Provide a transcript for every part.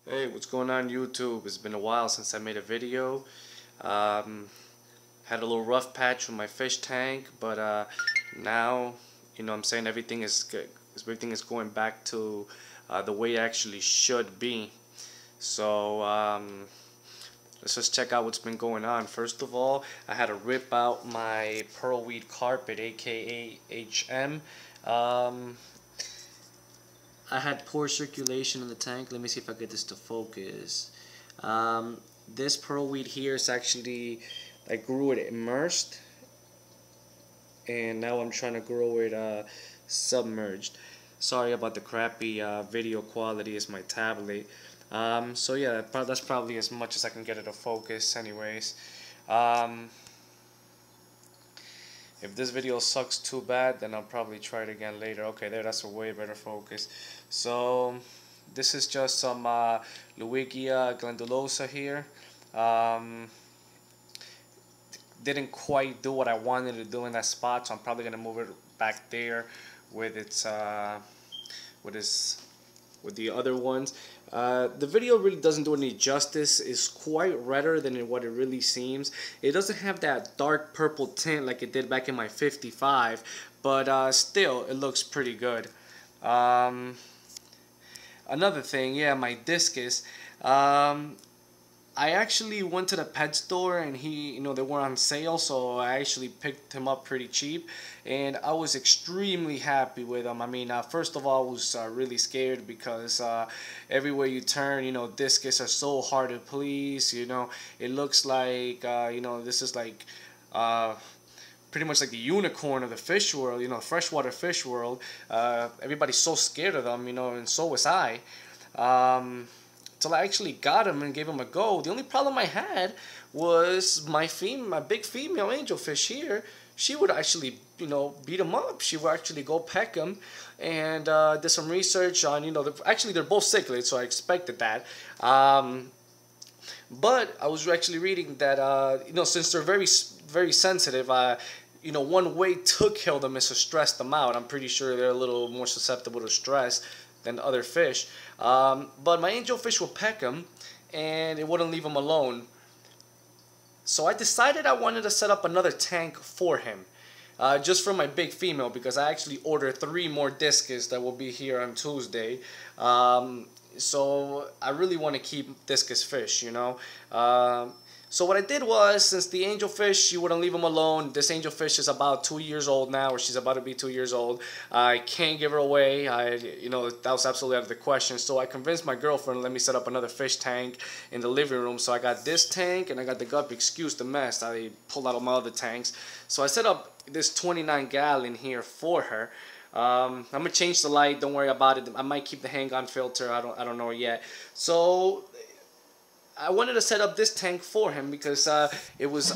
Hey, what's going on YouTube? It's been a while since I made a video. Um, had a little rough patch with my fish tank, but now, I'm saying everything is good. Everything is going back to the way it actually should be. So let's just check out what's been going on. First of all, I had to rip out my pearlweed carpet, aka HM. Um, I had poor circulation in the tank. Let me see if I get this to focus. This pearlweed here is actually, I grew it immersed, and now I'm trying to grow it submerged. Sorry about the crappy video quality. It's my tablet. So yeah, that's probably as much as I can get it to focus anyways. Um, if this video sucks too bad, then I'll probably try it again later. Okay, that's a way better focus. So this is just some Luigia glandulosa here. Um, didn't quite do what I wanted to do in that spot, so I'm probably gonna move it back there with its with its with the other ones. The video really doesn't do any justice. It's quite redder than what it really seems. It doesn't have that dark purple tint like it did back in my 55, but still, it looks pretty good. Another thing, yeah, my discus. I actually went to the pet store and they were on sale, so I actually picked him up pretty cheap, and I was extremely happy with him. I mean, first of all, I was really scared because everywhere you turn, discus are so hard to please. It looks like, this is like pretty much like the unicorn of the fish world, freshwater fish world. Everybody's so scared of them, and so was I. Till I actually got him and gave him a go. The only problem I had was my big female angelfish here. She would actually, beat him up. She would actually go peck him, and did some research on, actually they're both cichlids, so I expected that. But I was actually reading that, since they're very sensitive, one way to kill them is to stress them out. I'm pretty sure they're a little more susceptible to stress than other fish. But my angelfish will peck him, and it wouldn't leave him alone. So I decided I wanted to set up another tank for him. Just for my big female, because I actually ordered 3 more discus that will be here on Tuesday. So I really want to keep discus fish, So what I did was, since the angelfish, she wouldn't leave him alone. This angelfish is about 2 years old now, or she's about to be 2 years old. I can't give her away. That was absolutely out of the question. So I convinced my girlfriend to let me set up another fish tank in the living room. So I got this tank, and I got the guppy. Excuse the mess. I pulled out all my other tanks. So I set up this 29-gallon here for her. I'm gonna change the light. Don't worry about it. I might keep the hang-on filter. I don't know yet. So I wanted to set up this tank for him because it was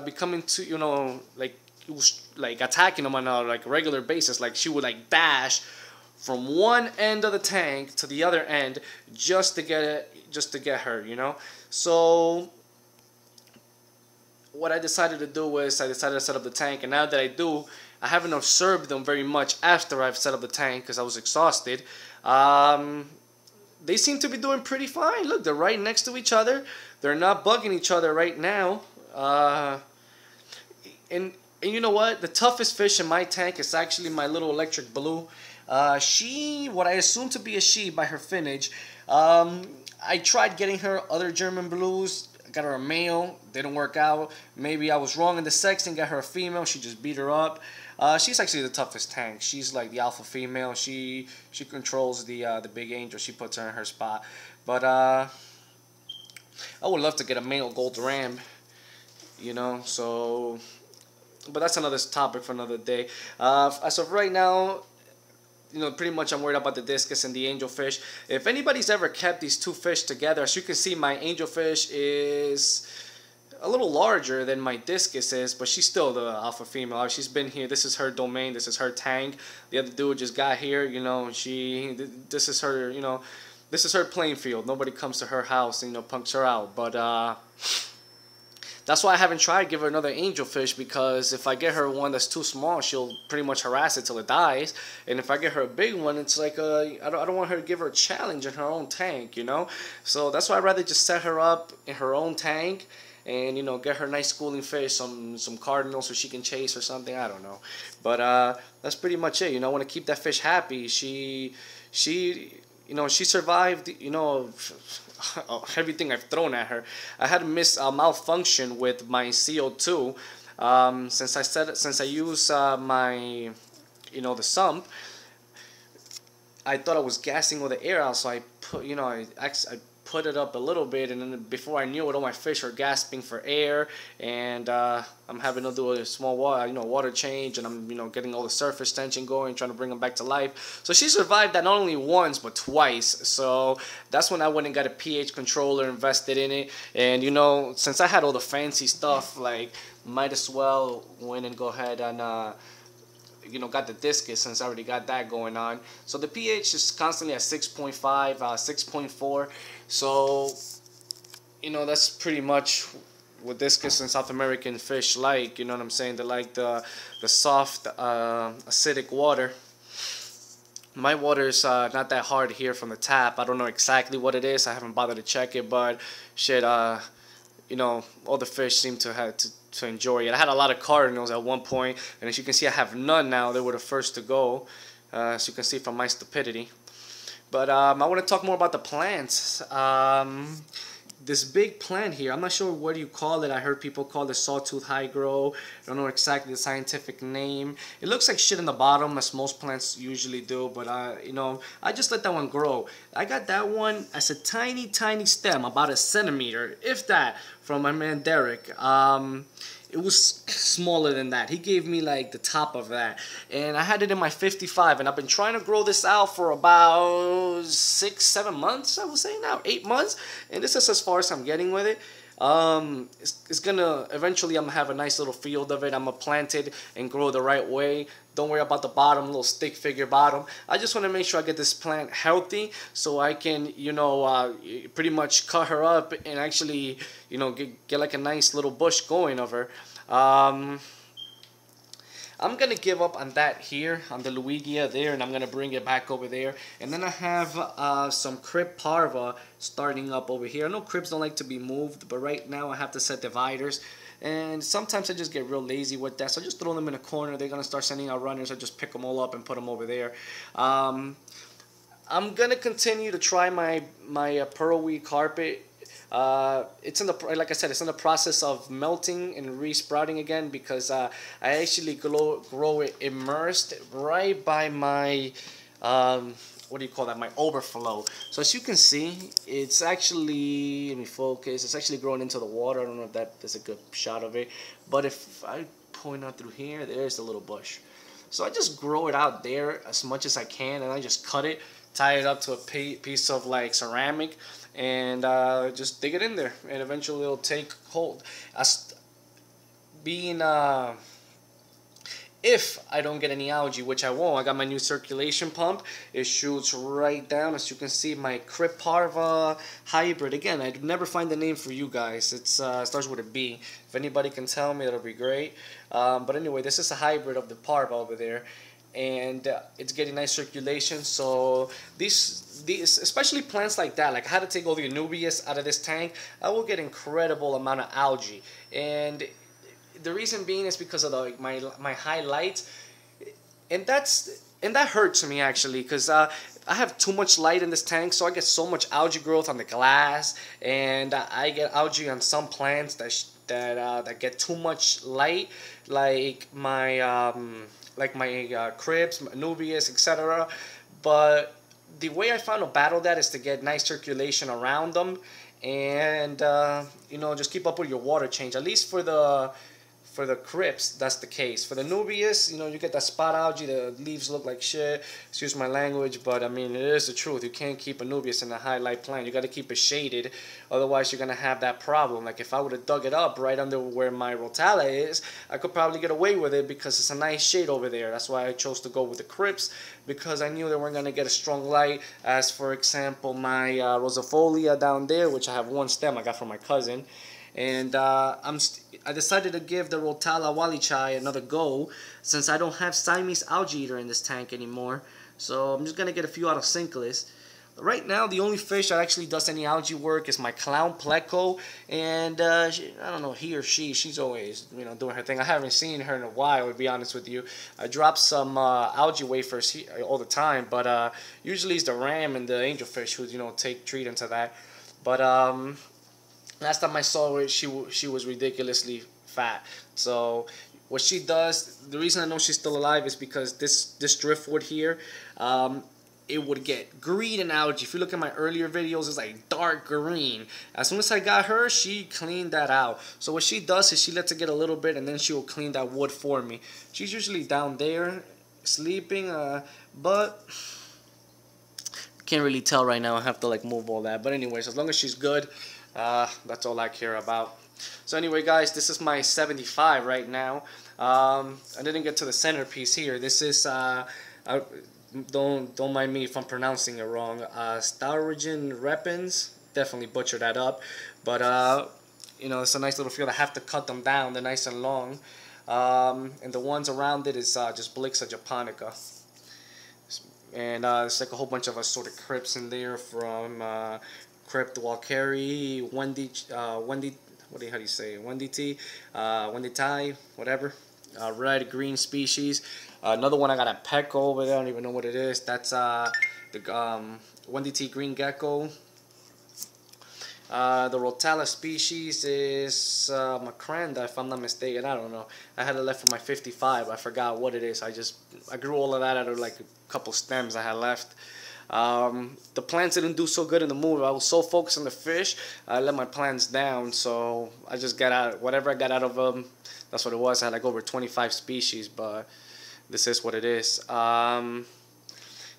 becoming too, like it was like attacking him on a regular basis. Like she would dash from one end of the tank to the other end just to get her. So what I decided to do was I decided to set up the tank, and now that I do, I haven't observed them very much after I've set up the tank because I was exhausted. They seem to be doing pretty fine. Look, they're right next to each other. They're not bugging each other right now. And you know what? The toughest fish in my tank is actually my little electric blue. What I assume to be a she by her finnage. I tried getting her other German blues. I got her a male. Didn't work out. Maybe I was wrong in the sex and got her a female. She just beat her up. She's actually the toughest tank. She's like the alpha female. She controls the big angel. She puts her in her spot. But I would love to get a male gold ram. So, but that's another topic for another day. As of right now, pretty much I'm worried about the discus and the angelfish. If anybody's ever kept these 2 fish together, as you can see, my angelfish is a little larger than my discus is, but she's still the alpha female. She's been here. This is her domain. This is her tank. The other dude just got here. This is her. This is her playing field. Nobody comes to her house and punks her out. But That's why I haven't tried to give her another angelfish, because if I get her one that's too small, she'll pretty much harass it till it dies. And if I get her a big one, it's like I don't want her to give her a challenge in her own tank, you know. So that's why I'd rather just set her up in her own tank, and get her a nice schooling fish, some cardinals so she can chase or something. I don't know, but that's pretty much it. I want to keep that fish happy. She she survived. Everything I've thrown at her. I had a malfunction with my CO2. Since I use my the sump, I thought I was gassing all the air out, so I put I put it up a little bit, and then before I knew it, all my fish are gasping for air, and I'm having to do a small water change, and I'm getting all the surface tension going, trying to bring them back to life. So she survived that not only once but twice. So that's when I went and got a pH controller, invested in it, and since I had all the fancy stuff, like might as well went and go ahead and got the discus, since I already got that going on. So the pH is constantly at 6.5, 6.4. So, that's pretty much what discus and South American fish like. You know what I'm saying? They like the soft, acidic water. My water's not that hard here from the tap. I don't know exactly what it is. I haven't bothered to check it, but shit, all the fish seem to have to enjoy it. I had a lot of cardinals at one point, and as you can see, I have none now. They were the first to go, as you can see from my stupidity. But I want to talk more about the plants. This big plant here, I'm not sure what you call it. I heard people call it sawtooth high grow. I don't know exactly the scientific name. It looks like shit in the bottom, as most plants usually do, but I just let that one grow. I got that one as a tiny stem, about a centimeter, if that, from my man Derek. It was smaller than that. He gave me like the top of that, and I had it in my 55, and I've been trying to grow this out for about 6-7 months, I would say now, 8 months, and this is as far as I'm getting with it. It's gonna eventually, I'm gonna have a nice little field of it. I'm gonna plant it and grow the right way. Don't worry about the bottom, little stick figure bottom. I just want to make sure I get this plant healthy, so I can pretty much cut her up and actually get like a nice little bush going of her. I'm gonna give up on that here, on the Luigia there, and I'm gonna bring it back over there. And then I have some crib parva starting up over here. I know cribs don't like to be moved, but right now I have to set dividers. And sometimes I just get real lazy with that, so I just throw them in a corner. They're gonna start sending out runners. I just pick them all up and put them over there. I'm gonna continue to try my pearl weed carpet. It's like I said, it's in the process of melting and re-sprouting again, because I actually grow it immersed right by my what do you call that, my overflow. So as you can see, it's actually, let me focus, it's actually growing into the water. I don't know if that is a good shot of it, but if I point out through here, there's a little bush. So I just grow it out there as much as I can, and I just cut it, tie it up to a piece of like ceramic, and just dig it in there, and eventually it'll take hold. If I don't get any algae, which I won't, I got my new circulation pump. It shoots right down. As you can see, my crib parva hybrid. Again, I never find the name for you guys. It starts with a B. If anybody can tell me, that'll be great. But anyway, this is a hybrid of the parva over there, and it's getting nice circulation. So these especially plants like that, like I had to take all the Anubias out of this tank, I will get incredible amount of algae. And the reason being is because of my high light, and that hurts me actually, because I have too much light in this tank, so I get so much algae growth on the glass, and I get algae on some plants that get too much light, like my cribs, Anubias, etc. But the way I found to battle that is to get nice circulation around them, and just keep up with your water change. At least for the crips, that's the case. For the Nubius, you get that spot algae, the leaves look like shit. Excuse my language, but I mean, it is the truth. You can't keep a Nubius in a high light plant. You got to keep it shaded, otherwise you're going to have that problem. Like if I would have dug it up right under where my Rotala is, I could probably get away with it because it's a nice shade over there. That's why I chose to go with the crips, because I knew they weren't going to get a strong light. As for example, my Rosifolia down there, which I have one stem I got from my cousin, and I decided to give the Rotala Wali Chai another go since I don't have Siamese algae eater in this tank anymore. So I'm just gonna get a few out of Synclus. Right now, the only fish that actually does any algae work is my clown pleco, and I don't know, he or she's always, you know, doing her thing. I haven't seen her in a while, to be honest with you. I drop some algae wafers all the time, but usually it's the ram and the angelfish who, you know, take treat into that. But last time I saw her, she was ridiculously fat. So what she does, the reason I know she's still alive is because this driftwood here, it would get green and algae. If you look at my earlier videos, it's like dark green. As soon as I got her, she cleaned that out. So what she does is she lets it get a little bit, and then she will clean that wood for me. She's usually down there sleeping, but can't really tell right now. I have to like move all that. But anyways, as long as she's good, that's all I care about. So anyway, guys, this is my 75 right now. I didn't get to the centerpiece here. This is don't mind me if I'm pronouncing it wrong. Staurigen repens, definitely butchered that up, but you know, it's a nice little field. I have to cut them down. They're nice and long, and the ones around it is just Blixa japonica, and it's like a whole bunch of assorted crypts in there from Crypt Walkeri, Wendy, how do you say, Wendy T, Wendy Tai, whatever. Red, green species. Another one I got a Pecco over there. I don't even know what it is. That's the Wendy T green gecko. The Rotala species is Macranda, if I'm not mistaken. I don't know. I had it left for my 55. I forgot what it is. I grew all of that out of like a couple stems I had left. The plants didn't do so good in the move. I was so focused on the fish, I let my plants down. So I just got out whatever I got out of them. That's what it was. I had like over 25 species, but this is what it is.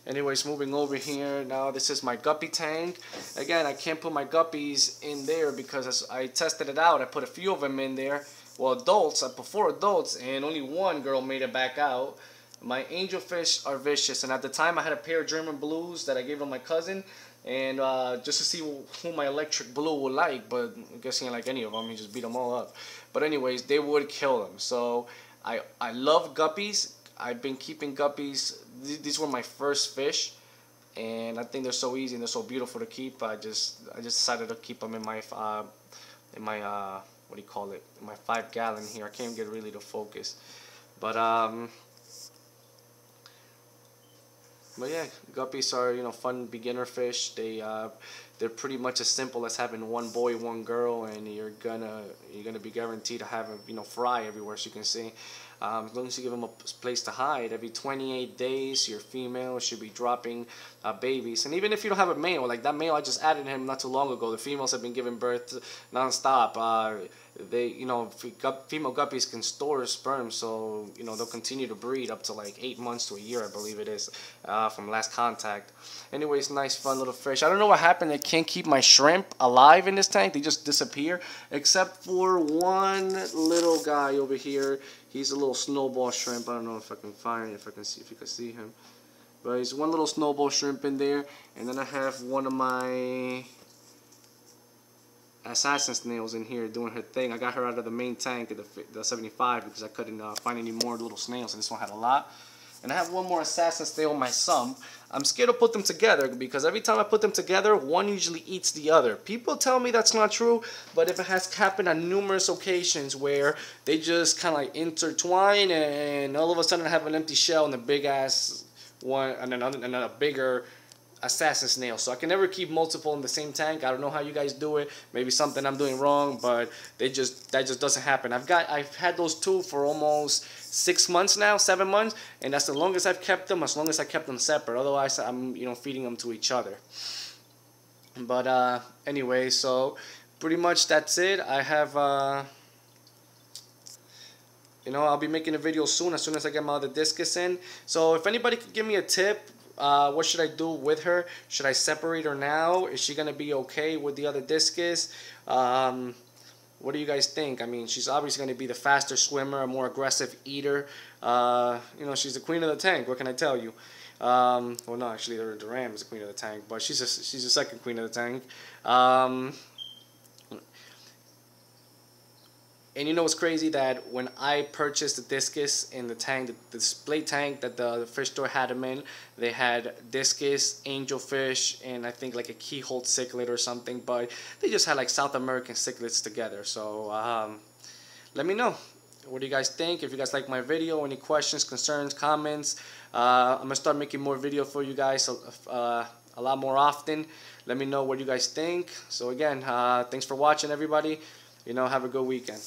Anyways, moving over here now, this is my guppy tank. Again, I can't put my guppies in there because I tested it out. I put a few of them in there. Well, adults. I put 4 adults, and only one girl made it back out. My angelfish are vicious, and at the time I had a pair of German blues that I gave to my cousin, and just to see who my electric blue would like, but I guess he didn't like any of them. He just beat them all up. But anyways, they would kill them. So I love guppies. I've been keeping guppies. These were my first fish, and I think they're so easy and they're so beautiful to keep. I just decided to keep them in my what do you call it? In my 5-gallon here. I can't get really to focus, but yeah, guppies are, you know, fun beginner fish. They're pretty much as simple as having one boy, one girl, and you're gonna be guaranteed to have a, you know, fry everywhere, as you can see. As long as you give them a place to hide, every 28 days your female should be dropping babies. And even if you don't have a male, like that male I just added him not too long ago, the females have been giving birth non-stop. You know, female guppies can store sperm, so, you know, they'll continue to breed up to like 8 months to a year, I believe it is, from last contact. Anyways, nice fun little fish. I don't know what happened. I can't keep my shrimp alive in this tank. They just disappear, except for one little guy over here. He's a little snowball shrimp. I don't know if I can find, if you can see him, but he's one little snowball shrimp in there. And then I have one of my assassin snails in here doing her thing. I got her out of the main tank of the 75 because I couldn't find any more little snails, and this one had a lot. And I have one more assassin snail in my sump. I'm scared to put them together because every time I put them together, one usually eats the other. People tell me that's not true, but if it has happened on numerous occasions where they just kind of like intertwine, and all of a sudden I have an empty shell and a big ass one, and a bigger assassin snail. So I can never keep multiple in the same tank. I don't know how you guys do it. Maybe something I'm doing wrong, but that just doesn't happen. I've had those two for almost 6 months now, 7 months, and that's the longest I've kept them, as long as I kept them separate. Otherwise, I'm, you know, feeding them to each other. But anyway, so pretty much that's it. I have you know, I'll be making a video soon as I get my other discus in. So if anybody could give me a tip, what should I do with her? Should I separate her now? Is she gonna be okay with the other discus? What do you guys think? I mean, she's obviously going to be the faster swimmer, a more aggressive eater. You know, she's the queen of the tank. What can I tell you? Well, no, actually, the ram is the queen of the tank, but she's the second queen of the tank. And you know what's crazy, that when I purchased the discus in the tank, the display tank that the fish store had them in, they had discus, angelfish, and I think like a keyhole cichlid or something, but they just had like South American cichlids together. So let me know. What do you guys think? If you guys like my video, any questions, concerns, comments, I'm going to start making more video for you guys a lot more often. Let me know what you guys think. So again, thanks for watching, everybody. Have a good weekend.